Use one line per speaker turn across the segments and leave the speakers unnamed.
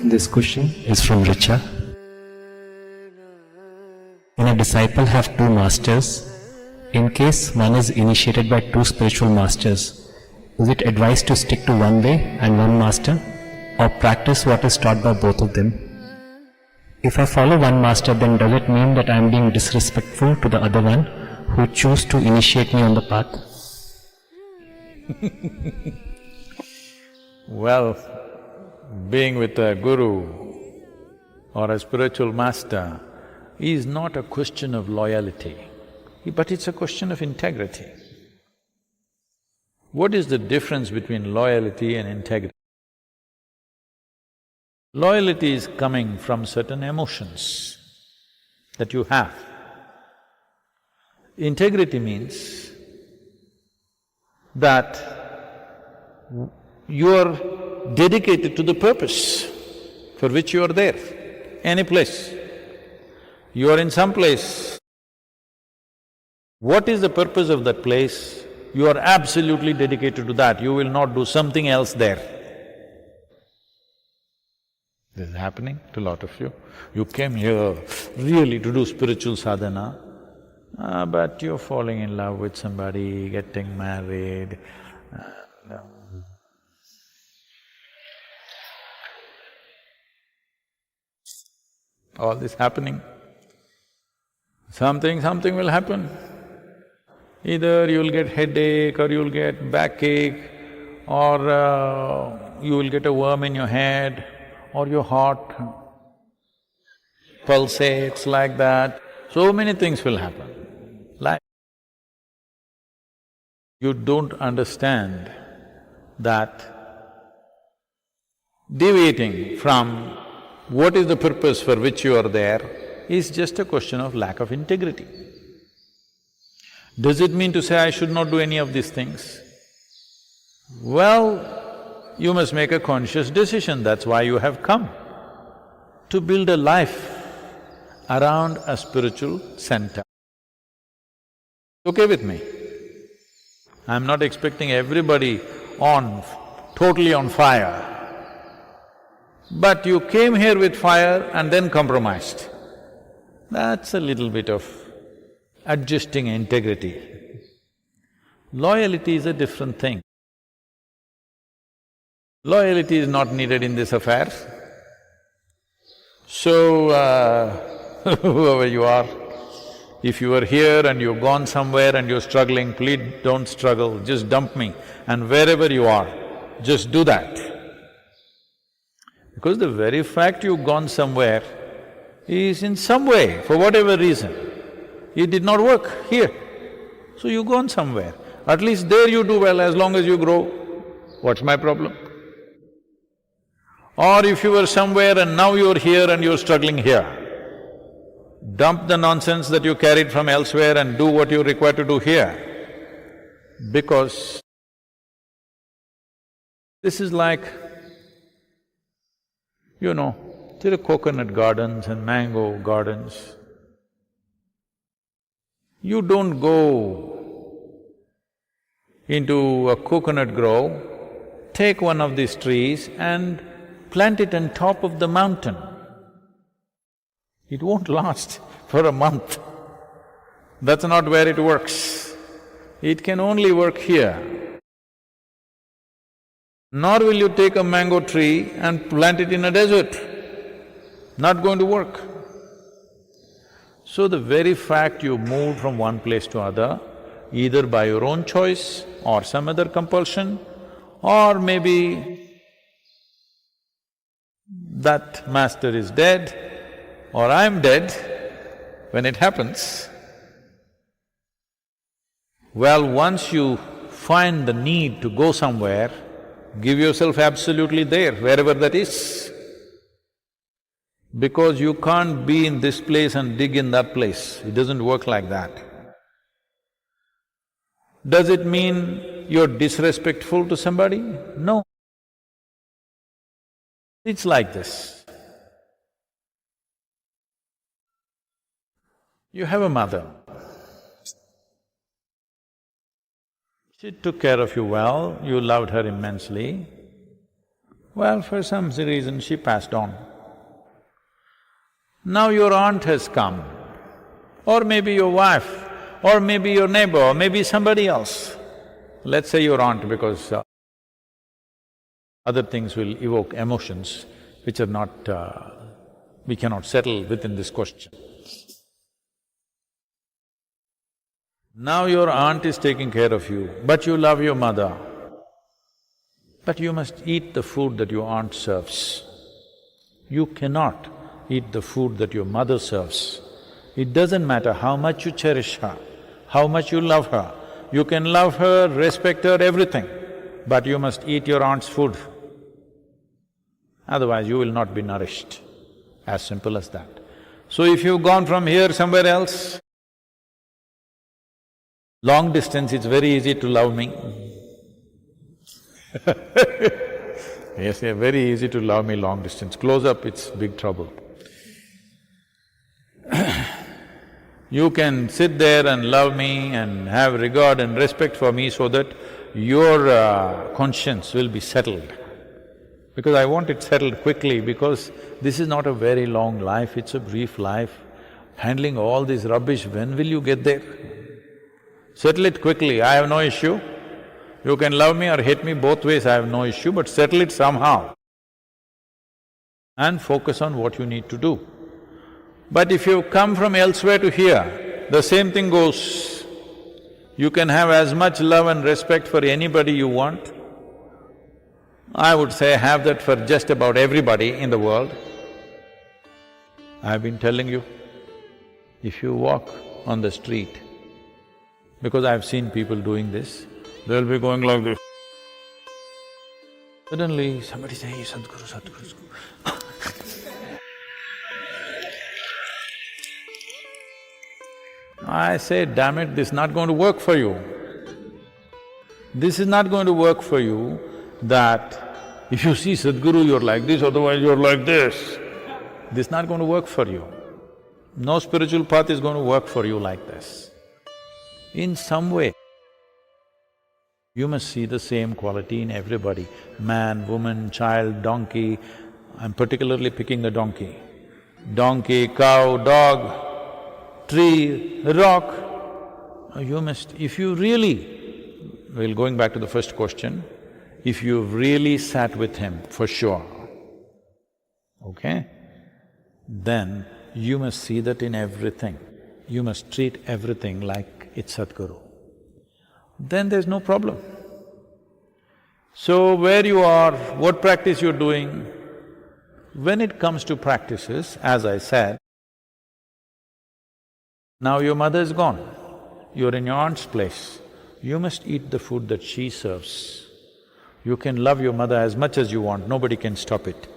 This question is from Richa. When a disciple have two masters, in case one is initiated by two spiritual masters, is it advised to stick to one way and one master, or practice what is taught by both of them? If I follow one master, then does it mean that I am being disrespectful to the other one who chose to initiate me on the path?
Well, being with a guru or a spiritual master is not a question of loyalty, but it's a question of integrity. What is the difference between loyalty and integrity? Loyalty is coming from certain emotions that you have. Integrity means that you are dedicated to the purpose for which you are there, any place. You are in some place. What is the purpose of that place? You are absolutely dedicated to that, you will not do something else there. This is happening to a lot of you. You came here really to do spiritual sadhana, but you're falling in love with somebody, getting married, and, all this happening. Something will happen. Either you'll get headache or you'll get backache, or you will get a worm in your head, or your heart pulsates like that. So many things will happen. Like, you don't understand that deviating from what is the purpose for which you are there is just a question of lack of integrity. Does it mean to say I should not do any of these things? Well, you must make a conscious decision, that's why you have come, to build a life around a spiritual center. Okay with me? I'm not expecting everybody totally on fire. But you came here with fire and then compromised. That's a little bit of adjusting integrity. Loyalty is a different thing. Loyalty is not needed in this affair. So, whoever you are, if you are here and you've gone somewhere and you're struggling, please don't struggle, just dump me. And wherever you are, just do that. Because the very fact you've gone somewhere is in some way, for whatever reason, it did not work here. So you've gone somewhere. At least there you do well as long as you grow. What's my problem? Or if you were somewhere and now you're here and you're struggling here, dump the nonsense that you carried from elsewhere and do what you're required to do here. Because this is like, you know, there are coconut gardens and mango gardens. You don't go into a coconut grove, take one of these trees and plant it on top of the mountain. It won't last for a month. That's not where it works. It can only work here. Nor will you take a mango tree and plant it in a desert. Not going to work. So the very fact you moved from one place to other, either by your own choice or some other compulsion, or maybe that master is dead or I'm dead, when it happens, well, once you find the need to go somewhere, give yourself absolutely there, wherever that is. Because you can't be in this place and dig in that place, it doesn't work like that. Does it mean you're disrespectful to somebody? No. It's like this. You have a mother. She took care of you well, you loved her immensely. Well, for some reason she passed on. Now your aunt has come, or maybe your wife, or maybe your neighbor, or maybe somebody else. Let's say your aunt, because other things will evoke emotions which are not… we cannot settle within this question. Now your aunt is taking care of you, but you love your mother. But you must eat the food that your aunt serves. You cannot eat the food that your mother serves. It doesn't matter how much you cherish her, how much you love her. You can love her, respect her, everything, but you must eat your aunt's food. Otherwise you will not be nourished. As simple as that. So if you've gone from here somewhere else, long distance, it's very easy to love me. Yes, yeah, very easy to love me long distance. Close up, it's big trouble. You can sit there and love me and have regard and respect for me so that your conscience will be settled. Because I want it settled quickly, because this is not a very long life, it's a brief life. Handling all this rubbish, when will you get there? Settle it quickly, I have no issue. You can love me or hate me both ways, I have no issue, but settle it somehow. And focus on what you need to do. But if you come from elsewhere to here, the same thing goes. You can have as much love and respect for anybody you want. I would say have that for just about everybody in the world. I've been telling you, if you walk on the street, because I've seen people doing this, they'll be going like this. Suddenly somebody say, hey, Sadhguru, Sadhguru. I say, damn it, this is not going to work for you. This is not going to work for you that if you see Sadhguru, you're like this, otherwise you're like this. This is not going to work for you. No spiritual path is going to work for you like this. In some way, you must see the same quality in everybody, man, woman, child, donkey. I'm particularly picking the donkey. Donkey, cow, dog, tree, rock. You must… if you really… well, going back to the first question, if you've really sat with him, for sure, okay, then you must see that in everything. You must treat everything like it's Sadhguru. Then there's no problem. So where you are, what practice you're doing, when it comes to practices, as I said, now your mother is gone, you're in your aunt's place, you must eat the food that she serves. You can love your mother as much as you want, nobody can stop it.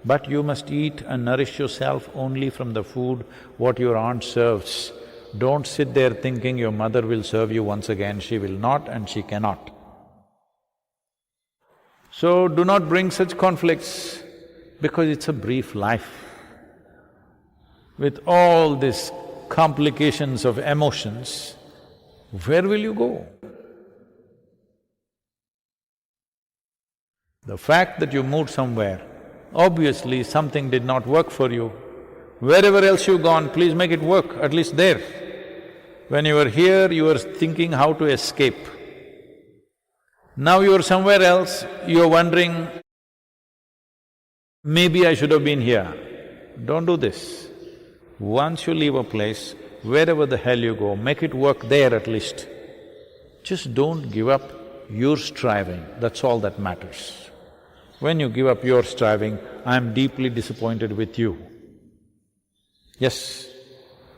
But you must eat and nourish yourself only from the food what your aunt serves. Don't sit there thinking your mother will serve you once again, she will not and she cannot. So do not bring such conflicts, because it's a brief life. With all these complications of emotions, where will you go? The fact that you moved somewhere, obviously something did not work for you. Wherever else you've gone, please make it work, at least there. When you were here, you were thinking how to escape. Now you're somewhere else, you're wondering, maybe I should have been here. Don't do this. Once you leave a place, wherever the hell you go, make it work there at least. Just don't give up your striving, that's all that matters. When you give up your striving, I'm deeply disappointed with you. Yes,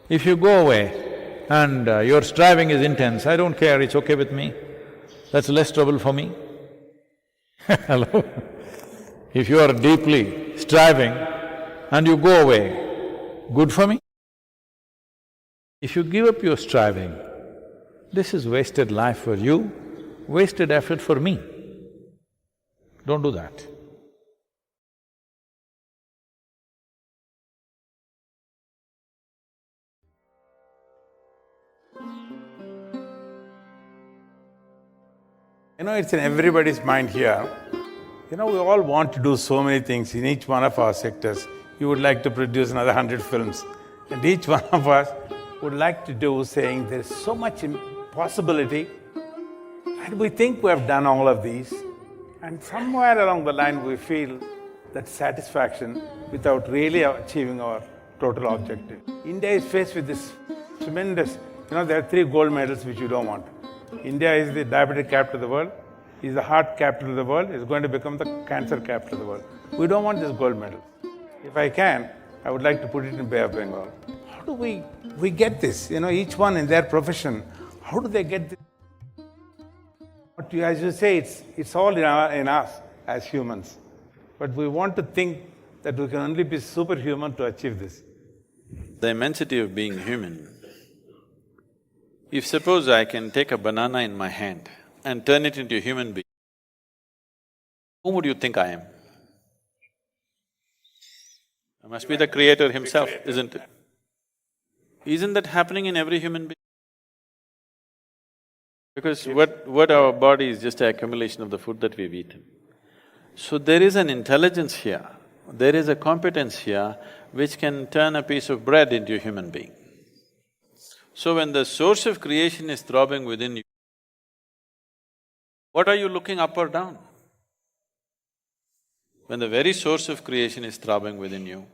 if you go away and your striving is intense, I don't care, it's okay with me. That's less trouble for me. Hello? If you are deeply striving and you go away, good for me. If you give up your striving, this is wasted life for you, wasted effort for me. Don't do that.
It's in everybody's mind here. We all want to do so many things in each one of our sectors. You would like to produce another 100 films. And each one of us would like to do, saying there's so much possibility. And we think we have done all of these. And somewhere along the line we feel that satisfaction without really achieving our total objective. India is faced with this tremendous, there are 3 gold medals which you don't want. India is the diabetic capital of the world, is the heart capital of the world, is going to become the cancer capital of the world. We don't want this gold medal. If I can, I would like to put it in Bay of Bengal. How do we get this? Each one in their profession, how do they get this? But as you say, it's all in us as humans. But we want to think that we can only be superhuman to achieve this.
The immensity of being human. If suppose I can take a banana in my hand and turn it into a human being, who would you think I am? I must be the creator himself, isn't it? Isn't that happening in every human being? Because what our body is just an accumulation of the food that we've eaten. So there is an intelligence here, there is a competence here which can turn a piece of bread into a human being. So when the source of creation is throbbing within you, what are you looking up or down? When the very source of creation is throbbing within you,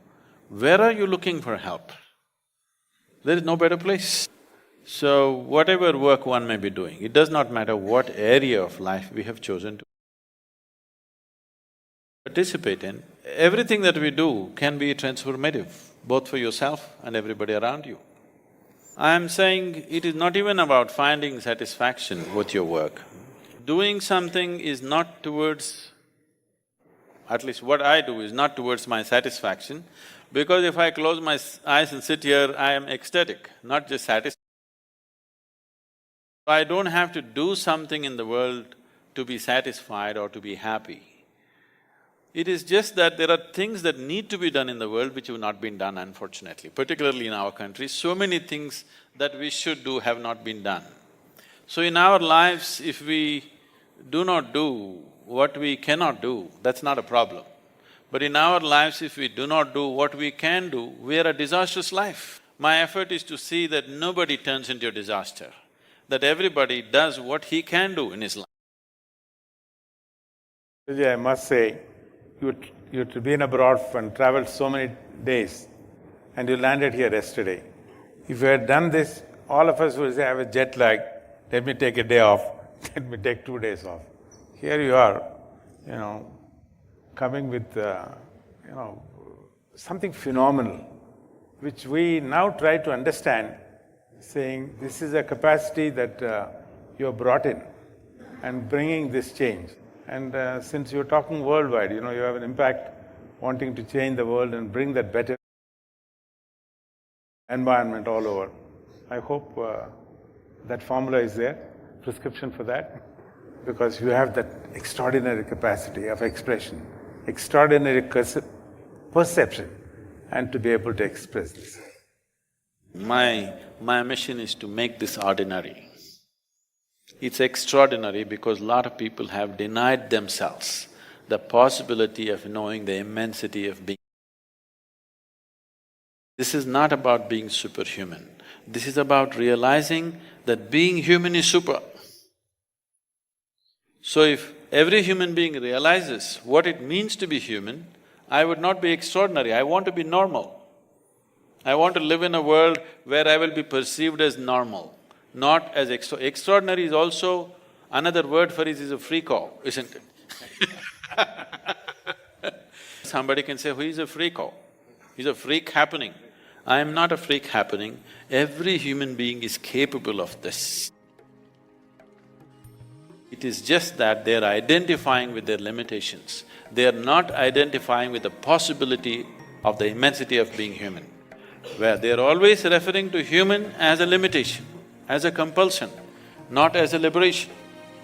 where are you looking for help? There is no better place. So whatever work one may be doing, it does not matter what area of life we have chosen to participate in, everything that we do can be transformative, both for yourself and everybody around you. I am saying it is not even about finding satisfaction with your work. Doing something is not towards, at least what I do is not towards my satisfaction, because if I close my eyes and sit here, I am ecstatic, not just satisfied. I don't have to do something in the world to be satisfied or to be happy. It is just that there are things that need to be done in the world which have not been done, unfortunately, particularly in our country. So many things that we should do have not been done. So in our lives, if we do not do what we cannot do, that's not a problem. But in our lives, if we do not do what we can do, we are a disastrous life. My effort is to see that nobody turns into a disaster, that everybody does what he can do in his life.
I must say, you've been abroad and traveled so many days, and you landed here yesterday. If you had done this, all of us would say, I have a jet lag, let me take a day off, let me take 2 days off. Here you are, coming with, something phenomenal, which we now try to understand, saying this is a capacity that you have brought in and bringing this change. And since you're talking worldwide, you have an impact wanting to change the world and bring that better environment all over. I hope that formula is there, prescription for that, because you have that extraordinary capacity of expression, extraordinary perception, and to be able to express this.
My mission is to make this ordinary. It's extraordinary because a lot of people have denied themselves the possibility of knowing the immensity of being. This is not about being superhuman, this is about realizing that being human is super. So if every human being realizes what it means to be human, I would not be extraordinary, I want to be normal. I want to live in a world where I will be perceived as normal, not as extraordinary is also another word for it is a freako, isn't it? Somebody can say, he's a freako, he's a freak happening. I am not a freak happening, every human being is capable of this. It is just that they're identifying with their limitations, they're not identifying with the possibility of the immensity of being human, where they're always referring to human as a limitation, as a compulsion, not as a liberation.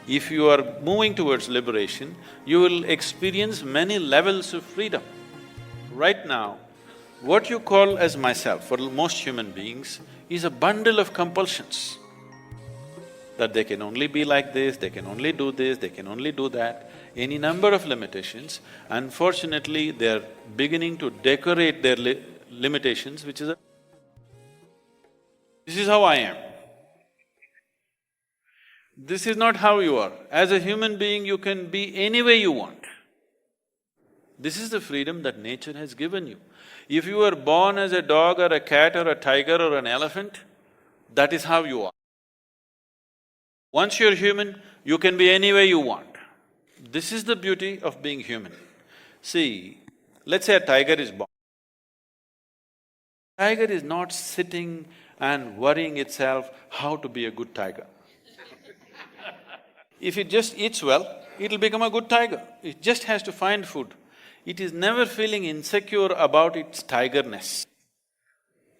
If you are moving towards liberation, you will experience many levels of freedom. Right now, what you call as myself, for most human beings, is a bundle of compulsions. that they can only be like this, they can only do this, they can only do that, any number of limitations. Unfortunately, they're beginning to decorate their limitations, which is a… This is how I am. This is not how you are. As a human being, you can be any way you want. This is the freedom that nature has given you. If you were born as a dog or a cat or a tiger or an elephant, that is how you are. Once you're human, you can be any way you want. This is the beauty of being human. See, let's say a tiger is born. Tiger is not sitting and worrying itself how to be a good tiger. If it just eats well, it'll become a good tiger. It just has to find food. It is never feeling insecure about its tigerness.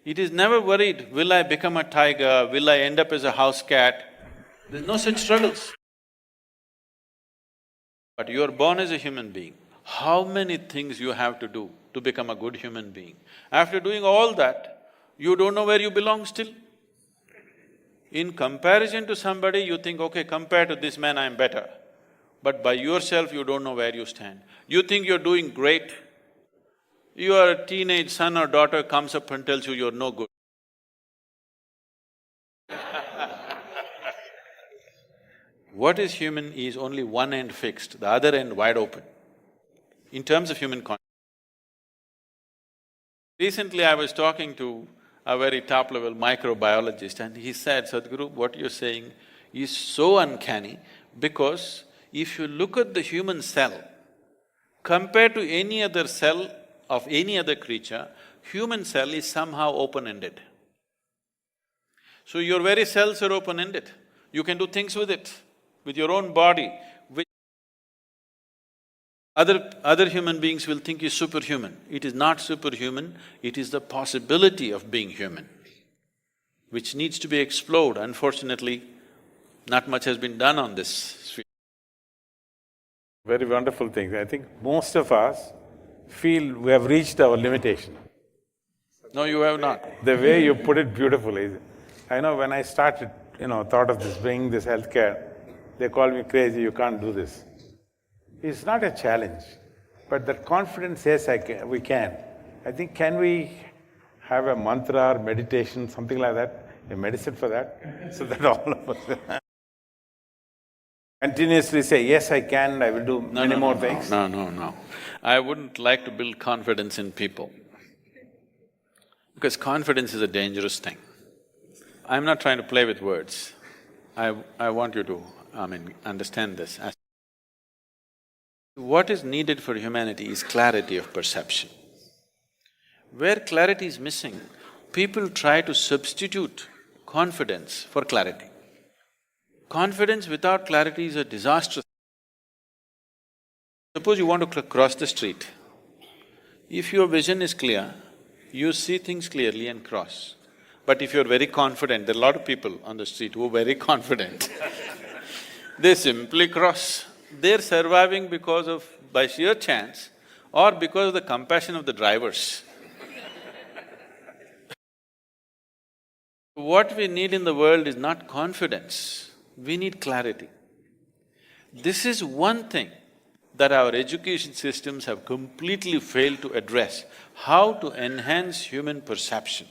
It is never worried, will I become a tiger, will I end up as a house cat? There's no such struggles. But you are born as a human being. How many things you have to do to become a good human being? After doing all that, you don't know where you belong still. In comparison to somebody, you think, okay, compared to this man, I'm better. But by yourself, you don't know where you stand. You think you're doing great. Your teenage son or daughter comes up and tells you you're no good. What is human is only one end fixed, the other end wide open, in terms of human consciousness. Recently, I was talking to a very top-level microbiologist and he said, Sadhguru, what you're saying is so uncanny because if you look at the human cell, compared to any other cell of any other creature, human cell is somehow open-ended. So your very cells are open-ended. You can do things with it, with your own body, which other human beings will think is superhuman. It is not superhuman, it is the possibility of being human, which needs to be explored. Unfortunately, not much has been done on this sphere.
Very wonderful thing. I think most of us feel we have reached our limitation.
No, you have not.
The way you put it beautifully. I know when I started, thought of this, bringing this healthcare, they called me crazy, you can't do this. It's not a challenge, but that confidence says we can. I think, can we have a mantra or meditation, something like that, a medicine for that, so that all of us continuously say, yes, I can, I will do many more things?
No. I wouldn't like to build confidence in people, because confidence is a dangerous thing. I'm not trying to play with words. I want you to, understand this. What is needed for humanity is clarity of perception. Where clarity is missing, people try to substitute confidence for clarity. Confidence without clarity is a disastrous. Suppose you want to cross the street. If your vision is clear, you see things clearly and cross. But if you're very confident, there are a lot of people on the street who are very confident, they simply cross. They're surviving because of… by sheer chance or because of the compassion of the drivers. What we need in the world is not confidence, we need clarity. This is one thing that our education systems have completely failed to address, how to enhance human perception.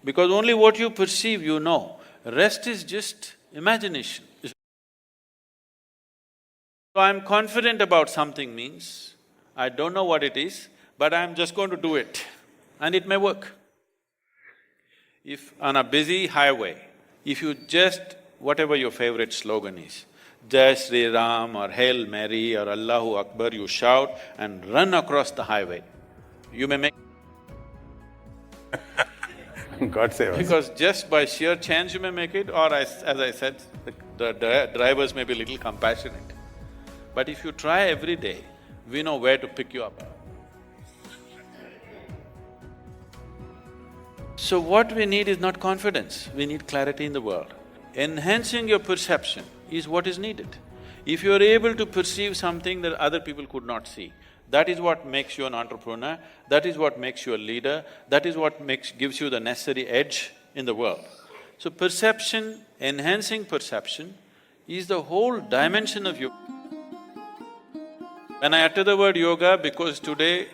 Because only what you perceive you know, rest is just imagination. So I'm confident about something means, I don't know what it is, but I'm just going to do it and it may work. If on a busy highway, if you just… whatever your favorite slogan is, Jai Sri Ram or Hail Mary or Allahu Akbar, you shout and run across the highway, you may make…
God save us.
Because just by sheer chance you may make it, or as I said, the drivers may be a little compassionate. But if you try every day, we know where to pick you up. So what we need is not confidence, we need clarity in the world. Enhancing your perception is what is needed. If you're able to perceive something that other people could not see, that is what makes you an entrepreneur, that is what makes you a leader, that is what gives you the necessary edge in the world. So perception, enhancing perception is the whole dimension of yoga. When I utter the word yoga, because today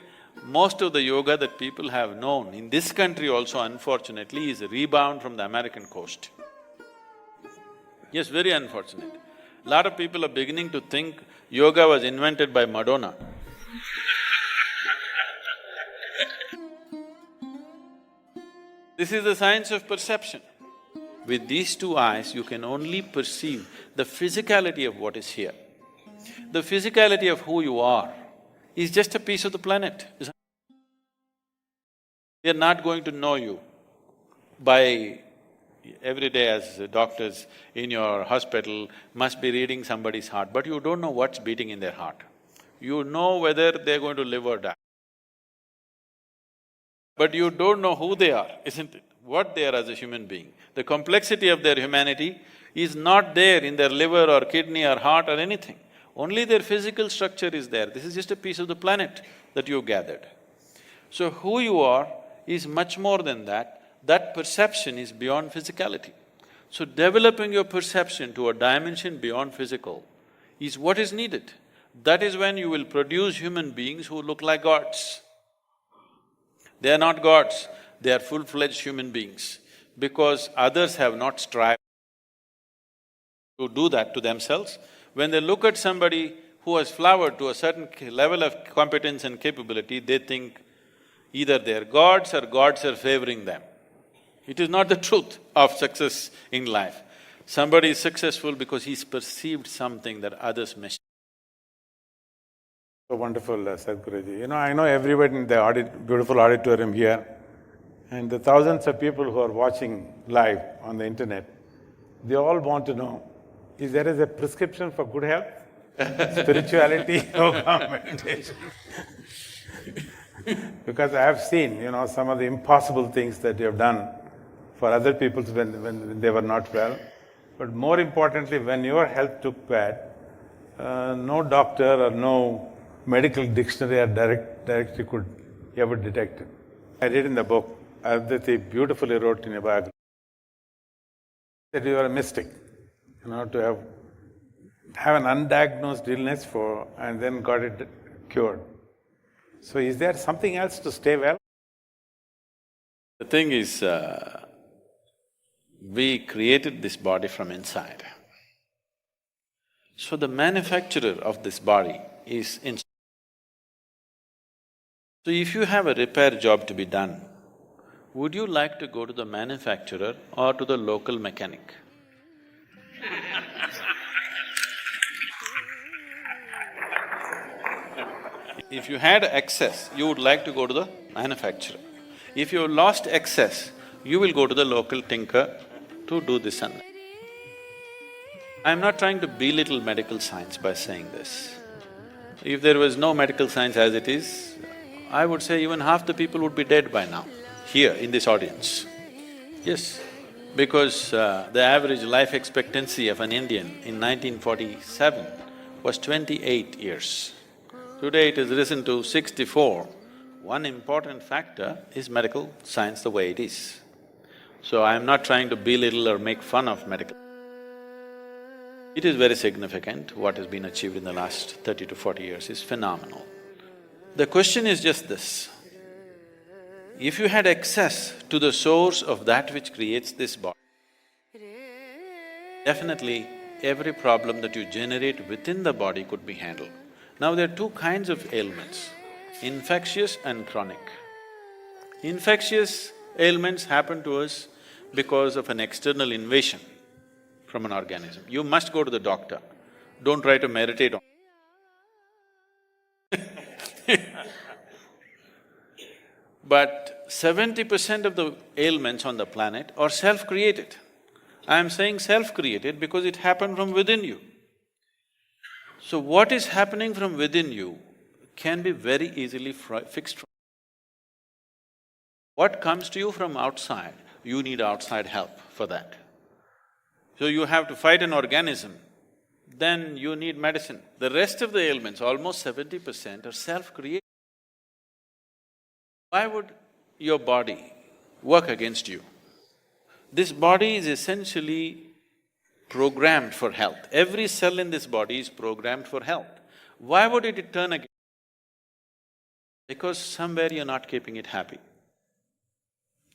most of the yoga that people have known in this country also unfortunately is a rebound from the American coast. Yes, very unfortunate. Lot of people are beginning to think yoga was invented by Madonna. This is the science of perception. With these two eyes, you can only perceive the physicality of what is here. The physicality of who you are is just a piece of the planet. We are not going to know you by… Every day as doctors in your hospital must be reading somebody's heart, but you don't know what's beating in their heart. You know whether they're going to live or die. But you don't know who they are, isn't it? What they are as a human being. The complexity of their humanity is not there in their liver or kidney or heart or anything. Only their physical structure is there. This is just a piece of the planet that you've gathered. So who you are is much more than that. That perception is beyond physicality. So developing your perception to a dimension beyond physical is what is needed. That is when you will produce human beings who look like gods. They are not gods, they are full-fledged human beings, because others have not strived to do that to themselves. When they look at somebody who has flowered to a certain level of competence and capability, they think either they're gods or gods are favoring them. It is not the truth of success in life. Somebody is successful because he's perceived something that others missed.
So wonderful, Sadhguruji. I know everybody in the beautiful auditorium here, and the thousands of people who are watching live on the internet, they all want to know, is there a prescription for good health? Spirituality, yoga, meditation? Because I have seen, some of the impossible things that you have done for other people when they were not well. But more importantly, when your health took bad, no doctor or no medical dictionary or directory could ever detect it. I read in the book, Aditi beautifully wrote in a biography that you are a mystic, to have an undiagnosed illness and then got it cured. So is there something else to stay well?
The thing is, we created this body from inside. So the manufacturer of this body is inside. So if you have a repair job to be done, would you like to go to the manufacturer or to the local mechanic? If you had excess, you would like to go to the manufacturer. If you lost excess, you will go to the local tinker to do this and that. I'm not trying to belittle medical science by saying this. If there was no medical science as it is, I would say even half the people would be dead by now, here in this audience. Yes, because the average life expectancy of an Indian in 1947 was 28 years. Today it has risen to 64. One important factor is medical science the way it is. So I am not trying to belittle or make fun of medical. It is very significant. What has been achieved in the last 30 to 40 years is phenomenal. The question is just this: if you had access to the source of that which creates this body, definitely every problem that you generate within the body could be handled. Now there are two kinds of ailments, infectious and chronic. Infectious ailments happen to us because of an external invasion from an organism. You must go to the doctor, don't try to meditate on But 70% of the ailments on the planet are self-created. I am saying self-created because it happened from within you. So what is happening from within you can be very easily fixed. What comes to you from outside, you need outside help for that. So you have to fight an organism, then you need medicine. The rest of the ailments, almost 70%, are self-created. Why would your body work against you? This body is essentially programmed for health. Every cell in this body is programmed for health. Why would it turn against? Because somewhere you're not keeping it happy.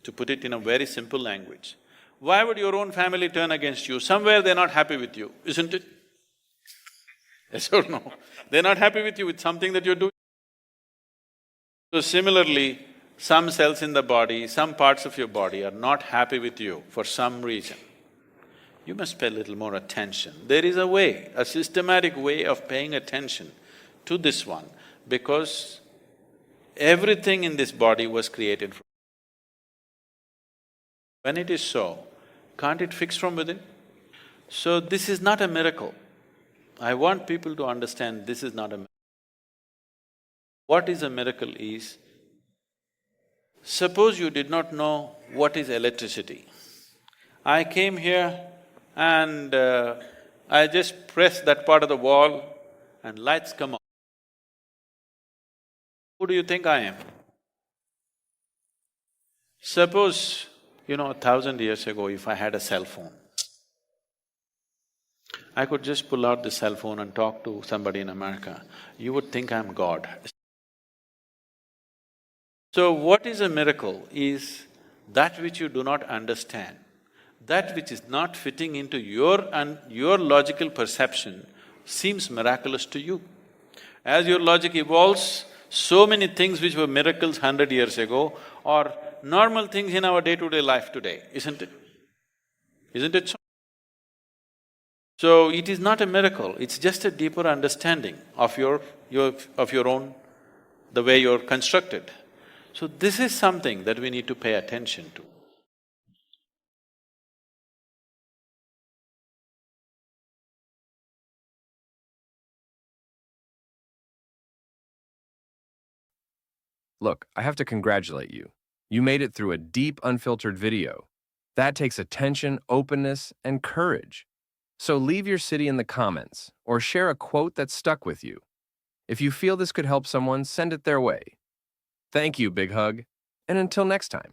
To put it in a very simple language, why would your own family turn against you? Somewhere they're not happy with you, isn't it? Yes or no? They're not happy with you with something that you're doing. So similarly, some cells in the body, some parts of your body are not happy with you for some reason. You must pay a little more attention. There is a way, a systematic way of paying attention to this one, because everything in this body was created from. When it is so, can't it fix from within? So this is not a miracle. I want people to understand this is not a miracle. What is a miracle is, suppose you did not know what is electricity. I came here and I just press that part of the wall and lights come on. Who do you think I am? Suppose, 1,000 years ago, if I had a cell phone, I could just pull out the cell phone and talk to somebody in America, you would think I'm God. So what is a miracle is that which you do not understand, that which is not fitting into your logical perception seems miraculous to you. As your logic evolves, so many things which were miracles 100 years ago are normal things in our day-to-day life today, isn't it? Isn't it so? So it is not a miracle, it's just a deeper understanding of your own, the way you're constructed. So this is something that we need to pay attention to.
Look, I have to congratulate you. You made it through a deep, unfiltered video. That takes attention, openness, and courage. So leave your city in the comments, or share a quote that stuck with you. If you feel this could help someone, send it their way. Thank you, Big Hug, and until next time.